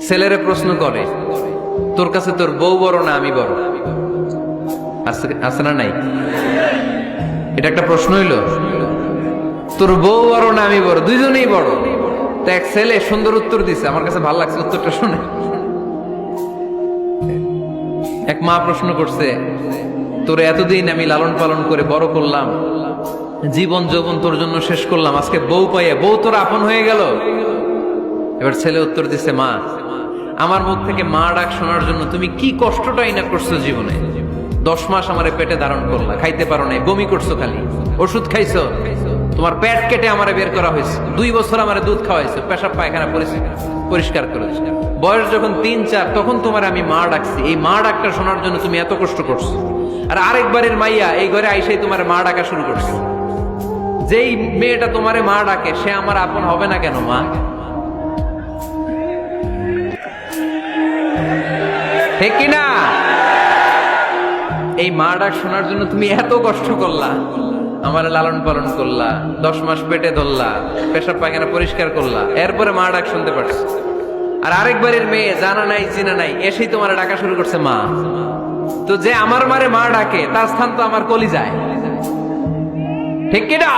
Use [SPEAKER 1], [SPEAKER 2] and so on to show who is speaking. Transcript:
[SPEAKER 1] ছেলেরে প্রশ্ন করে, তোর কাছে তোর বউ বড় না আমি বড়? আছে না নাই? এটা একটা প্রশ্ন হইল। তোর বউ বড় না আমি বড়? দুইজনেই বড়। তো এক ছেলে সুন্দর উত্তর দিছে, আমার কাছে ভালো লাগছে উত্তরটা শুনে। এক মা প্রশ্ন করছে, তোর এতদিন আমি লালন পালন করে বড় করলাম, জীবন যৌবন তোর জন্য শেষ করলাম, আজকে বউ পাইয়া বউ তোর আপন হয়ে গেল। এবার ছেলে উত্তর দিছে, মা আমার মুখ থেকে মা ডাক শোনার জন্য তুমি কি কষ্টটাই না করছো জীবনে। 10 মাস আমারে পেটে ধারণ করলা, খাইতে পারো নাই, বমি করছো, খালি ওষুধ খাইছো, তোমার পেট কেটে আমারে বের করা হয়েছে, 2 বছর আমারে দুধ খাওয়াইছো, পেশাব পায়খানা পরিষ্কার করেছো। বয়স যখন 3-4 তখন তোমার আমি মা ডাকছি, এই মা ডাকটা শোনার জন্য তুমি এত কষ্ট করছো। আর আরেকবারের মাইয়া এই ঘরে আইসাই তোমার মা ডাকা শুরু করছে। যেই মেয়েটা তোমারে মা ডাকে সে আমার আপন হবে না কেন মা? ঠিক কিনা? এই মা ডাক শোনার জন্য তুমি এত কষ্ট করলা, আমার লালন পালন করলা, 10 মাস পেটে ধরলা, পেশাব পায়খানা পরিষ্কার করলা, এরপরে মা ডাক শুনতে পারছো। আর আরেকবারের মেয়ে জানা নাই চিনা নাই এসেই তোমার ডাকা শুরু করছে মা। তো যে আমার মারে মা ডাকে তার স্থান তো আমার কলিজায়। ঠিক কিনা?